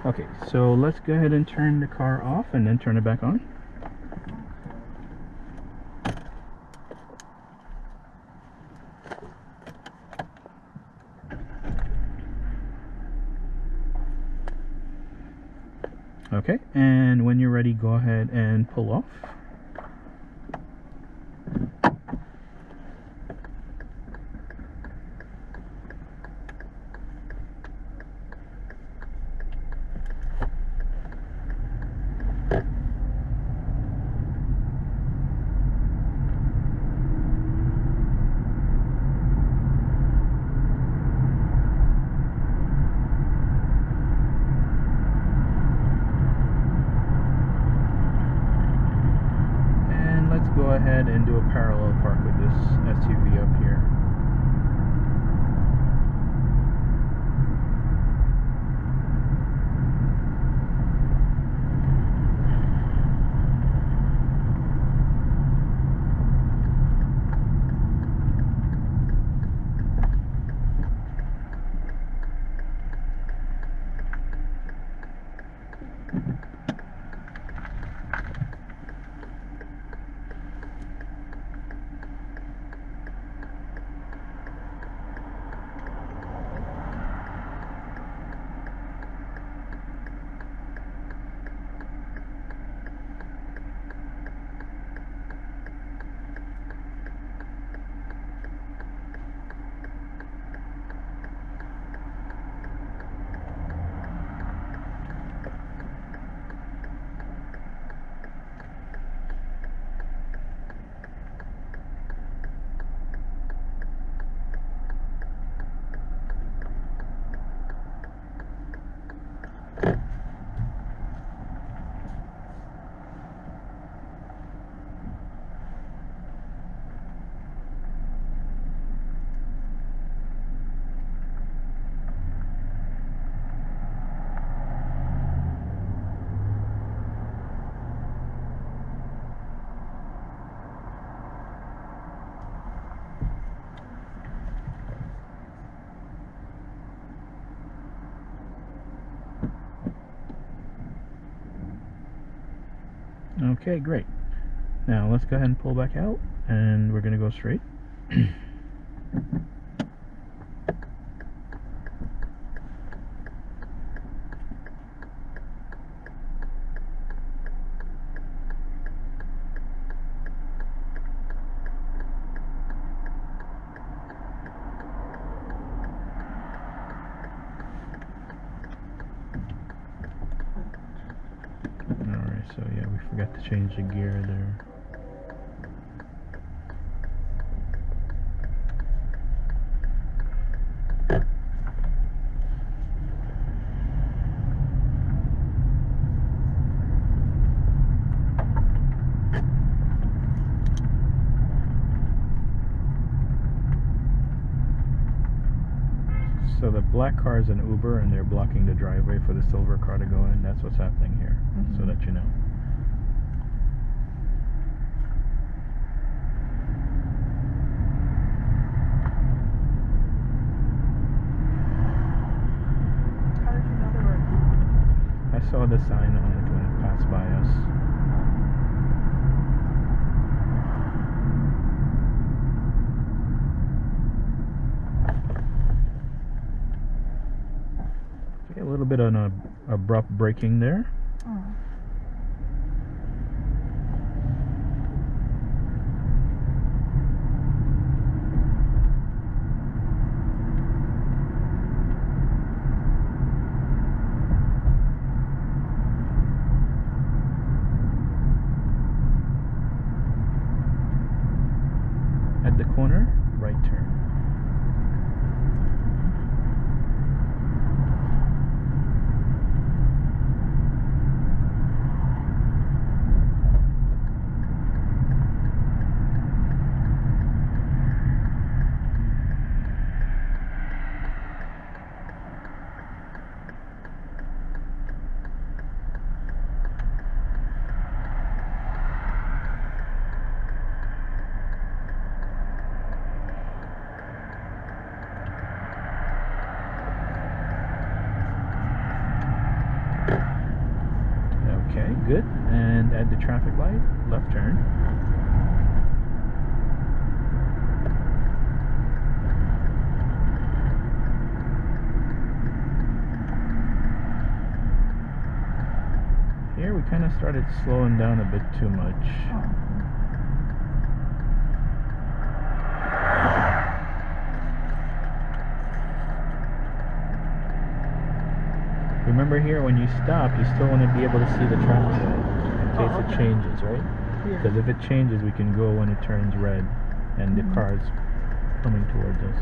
Okay, so let's go ahead and turn the car off and then turn it back on. Okay, and when you're ready, go ahead and pull off. Go ahead and do a parallel park with this SUV up here. Okay, great. Now let's go ahead and pull back out, and we're going to go straight. Alright, so yeah, we forgot to change the gear there. So the black car is an Uber, and they're blocking the driveway for the silver car to go in. That's what's happening here, so that you know. How did you know they were? I saw the sign on it when it passed by us. A little bit on a abrupt braking there. At the corner, right turn. Okay, good. And at the traffic light, left turn. Here we kind of started slowing down a bit too much. Remember here, when you stop, you still want to be able to see the traffic light in case it changes, right? Because if it changes, we can go when it turns red and the car's coming towards us.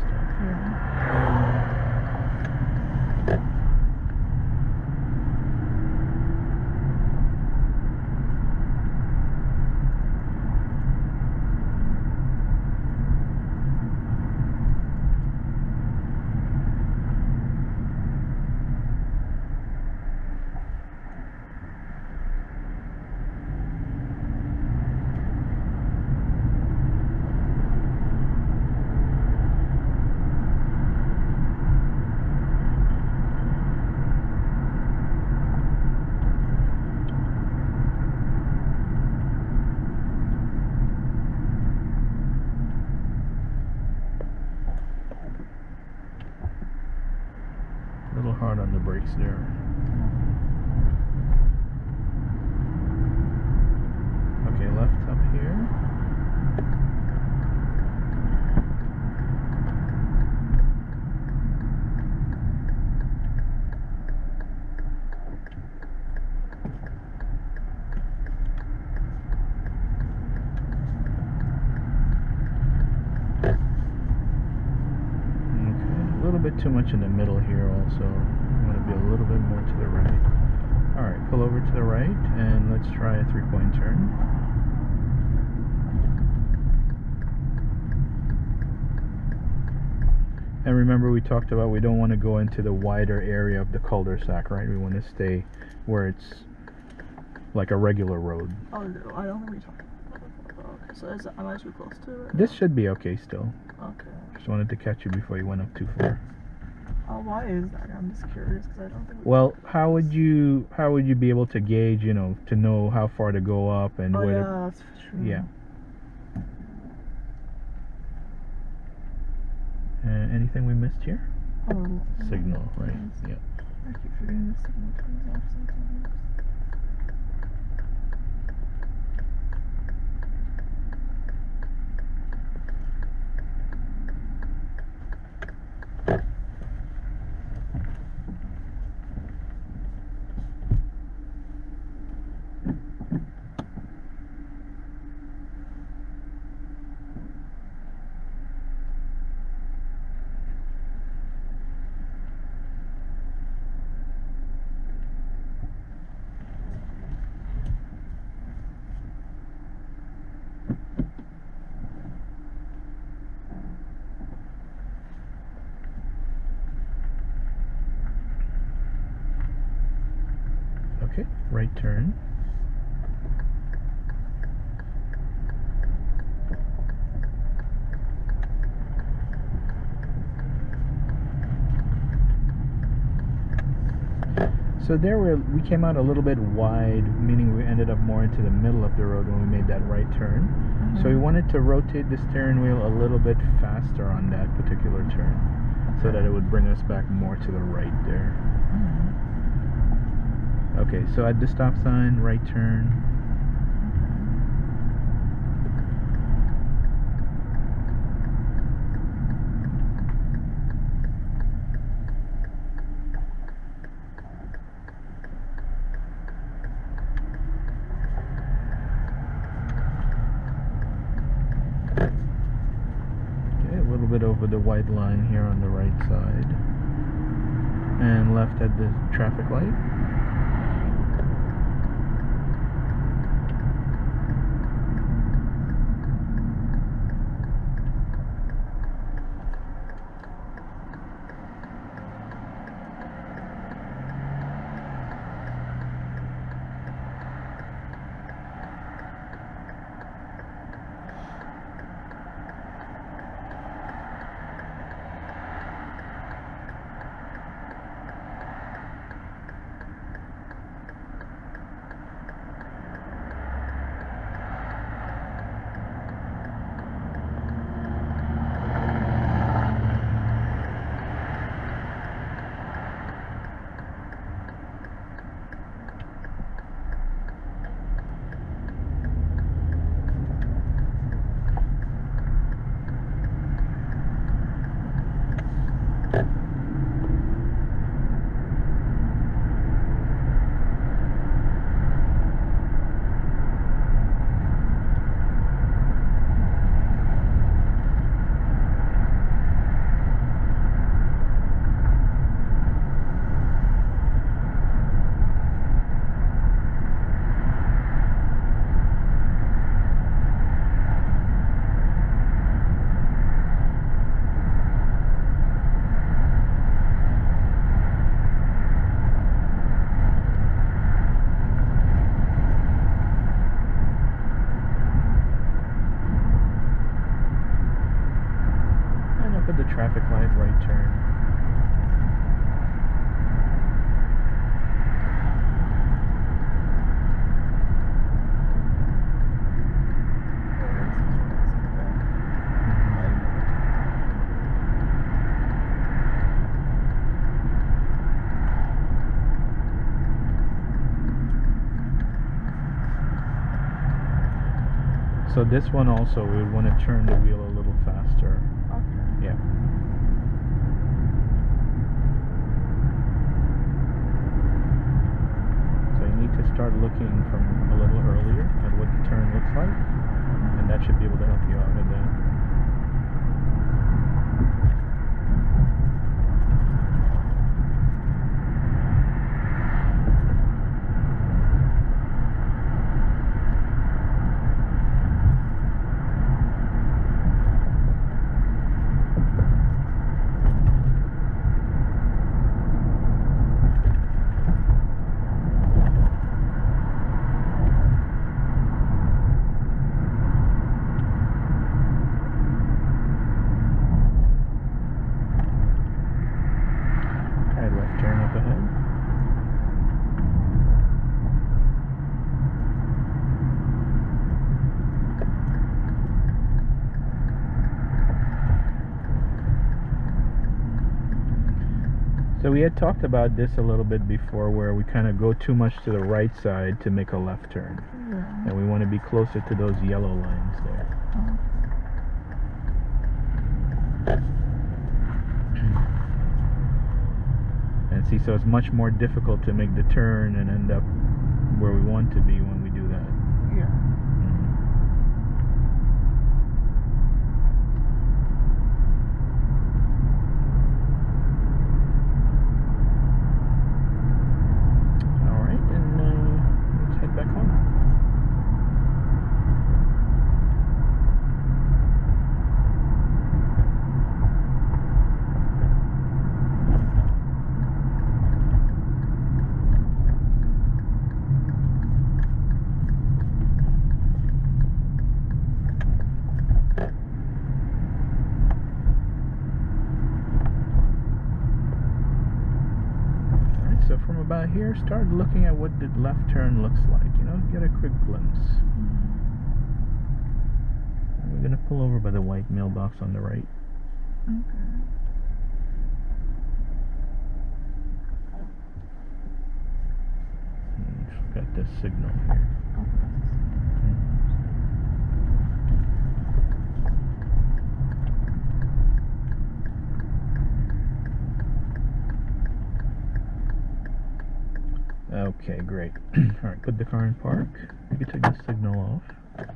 A little hard on the brakes there. Okay, left up here. Bit too much in the middle here also. I'm going to be a little bit more to the right. Alright, pull over to the right and let's try a 3-point turn. And remember, we talked about we don't want to go into the wider area of the cul-de-sac, right? We want to stay where it's like a regular road. Oh, no, I don't think we talked about that. Okay, so am I too close to it? This should be okay still. Okay. Just wanted to catch you before you went up too far. Why is that? I'm just curious because I don't think. Well, how would you be able to gauge, to know how far to go up and where? Yeah, that's true. Yeah. Anything we missed here? Signal, right? Yeah. I keep forgetting the signal turns off sometimes. Okay, right turn. So there we came out a little bit wide, meaning we ended up more into the middle of the road when we made that right turn. So we wanted to rotate the steering wheel a little bit faster on that particular turn so that it would bring us back more to the right there. Okay, so at the stop sign, right turn. Okay, a little bit over the white line here on the right side. And left at the traffic light. So this one also, we would want to turn the wheel a little faster. Okay. Yeah. So you need to start looking from a little earlier at what the turn looks like, and that should be able to help you out with that. Turn up ahead. So we had talked about this a little bit before, where we kind of go too much to the right side to make a left turn. Yeah. And we want to be closer to those yellow lines there. And see, so it's much more difficult to make the turn and end up where we want to be when we do that. Yeah. All right, and let's head back home. So from about here, start looking at what the left turn looks like, you know, get a quick glimpse. We're going to pull over by the white mailbox on the right. Okay. Got this signal here. Okay, great. Alright, put the car in park. You can take the signal off.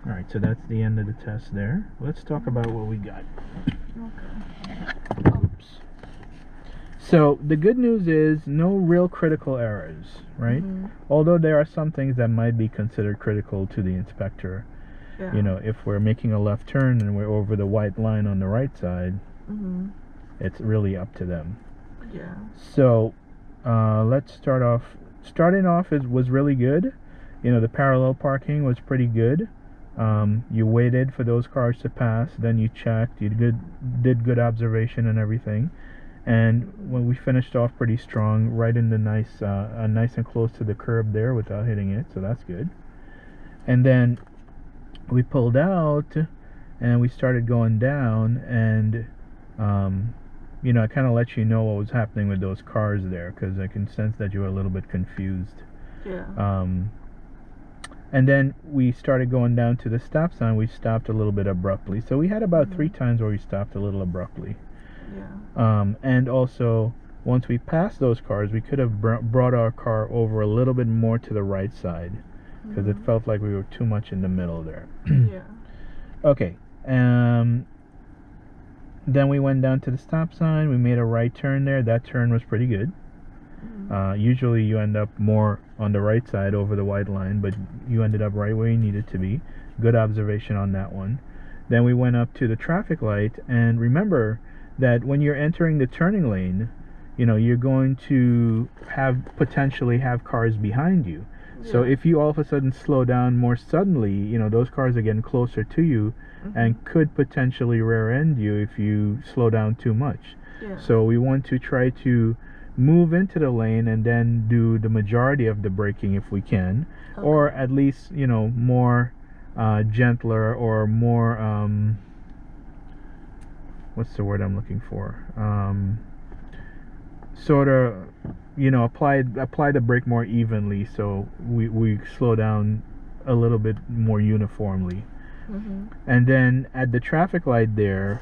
Alright, so that's the end of the test there. Let's talk about what we got. Okay. Oops. So, the good news is no real critical errors, right? Although there are some things that might be considered critical to the inspector. Yeah. You know, if we're making a left turn and we're over the white line on the right side, it's really up to them. Yeah. So, let's start off. Starting off was really good. You know, the parallel parking was pretty good. You waited for those cars to pass, then you checked. You did good observation and everything. And when we finished off pretty strong, right in the nice and close to the curb there without hitting it, so that's good. And then we pulled out, and we started going down, and you know, I kind of let you know what was happening with those cars there, because I can sense that you were a little bit confused. Yeah. And then we started going down to the stop sign. We stopped a little bit abruptly. So we had about 3 times where we stopped a little abruptly. Yeah. And also, once we passed those cars, we could have brought our car over a little bit more to the right side, because it felt like we were too much in the middle there. Yeah. Okay. Then we went down to the stop sign. We made a right turn there. That turn was pretty good. Usually you end up more on the right side over the white line, but you ended up right where you needed to be. Good observation on that one. Then we went up to the traffic light, and remember that when you're entering the turning lane, you know, you're going to potentially have cars behind you. So if you all of a sudden slow down more suddenly, you know, those cars are getting closer to you and could potentially rear end you if you slow down too much. Yeah. So we want to try to move into the lane and then do the majority of the braking if we can, or at least, you know, more gentler, or more what's the word I'm looking for, sort of, you know, apply the brake more evenly, so we slow down a little bit more uniformly. And then at the traffic light there,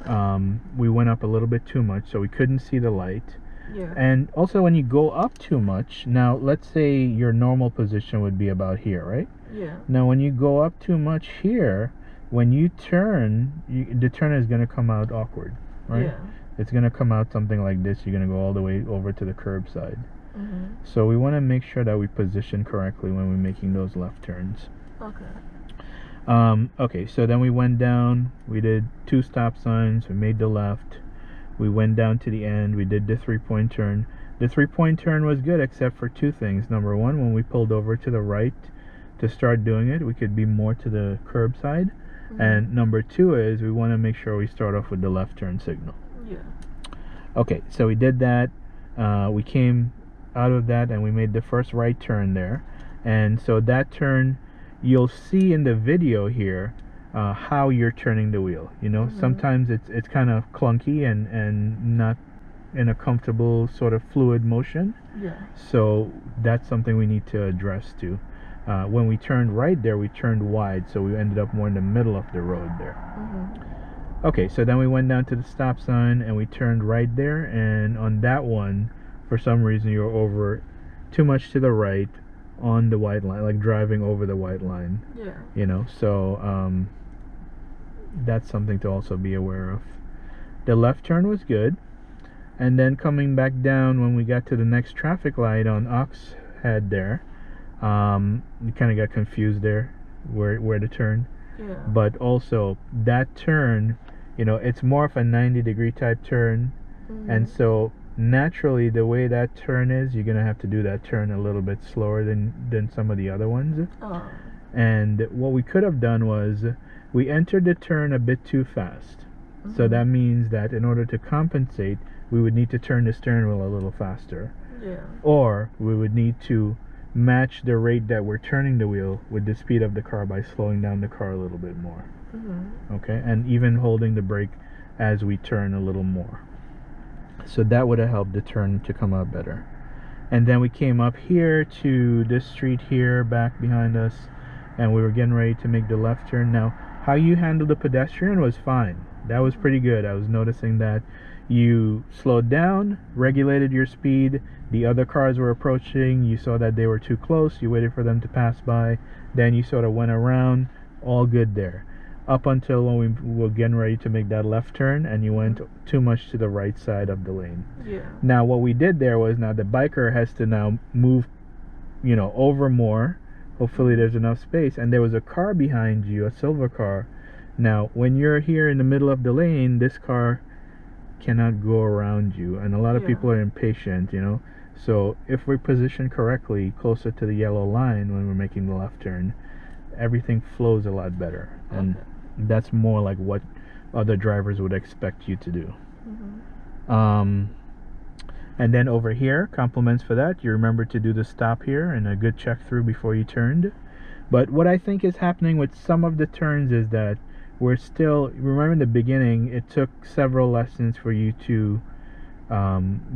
we went up a little bit too much, so we couldn't see the light. Yeah. And also when you go up too much, now let's say your normal position would be about here, right? Yeah. Now when you go up too much here, when you turn, the turn is going to come out awkward, right? Yeah. It's going to come out something like this. You're going to go all the way over to the curb side. So we want to make sure that we position correctly when we're making those left turns. Okay. Okay, so then we went down, we did 2 stop signs, we made the left, we went down to the end, we did the 3-point turn. The 3-point turn was good except for 2 things. Number 1, when we pulled over to the right to start doing it, we could be more to the curb side. And number 2 is we want to make sure we start off with the left turn signal. Yeah. Okay, so we did that. We came out of that and we made the first right turn there. And so that turn, you'll see in the video here how you're turning the wheel. You know, sometimes it's kind of clunky and not in a comfortable sort of fluid motion. Yeah. So that's something we need to address too. When we turned right there, we turned wide, so we ended up more in the middle of the road there. Okay, so then we went down to the stop sign and we turned right there, and on that one, for some reason, you were over too much to the right on the white line, like driving over the white line. Yeah. You know, so that's something to also be aware of. The left turn was good, and then coming back down when we got to the next traffic light on Oxhead there, we kind of got confused there where to turn. Yeah. But also that turn, you know, it's more of a 90-degree type turn, and so naturally the way that turn is, you're gonna have to do that turn a little bit slower than some of the other ones. And what we could have done was we entered the turn a bit too fast. So that means that in order to compensate, we would need to turn the steering wheel a little faster. Yeah. Or we would need to match the rate that we're turning the wheel with the speed of the car by slowing down the car a little bit more. Okay, and even holding the brake as we turn a little more. So that would have helped the turn to come out better. And then we came up here to this street here back behind us, and we were getting ready to make the left turn. Now, how you handled the pedestrian was fine. That was pretty good. I was noticing that you slowed down, regulated your speed. The other cars were approaching. You saw that they were too close. You waited for them to pass by. Then you sort of went around. All good there. Up until when we were getting ready to make that left turn, and you went too much to the right side of the lane. Yeah. Now, what we did there was, now the biker has to now move, you know, over more. Hopefully there's enough space. And there was a car behind you, a silver car. Now, when you're here in the middle of the lane, this car cannot go around you, and a lot of people are impatient, you know. So if we're positioned correctly closer to the yellow line when we're making the left turn, everything flows a lot better. And that's more like what other drivers would expect you to do. And then over here, compliments for that. You remember to do the stop here and a good check through before you turned. But what I think is happening with some of the turns is that we're still, remember in the beginning, it took several lessons for you to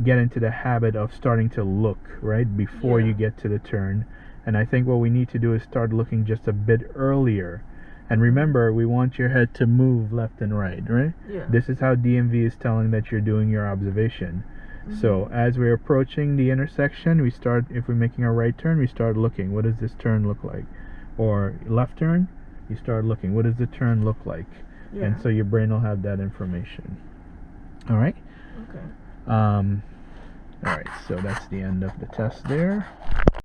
get into the habit of starting to look, right, before you get to the turn. And I think what we need to do is start looking just a bit earlier. And remember, we want your head to move left and right, right? Yeah. This is how DMV is telling that you're doing your observation. So as we're approaching the intersection, we start, if we're making a right turn, we start looking. What does this turn look like? Or left turn, you start looking. What does the turn look like? Yeah. And so your brain will have that information. All right? Okay. All right, so that's the end of the test there.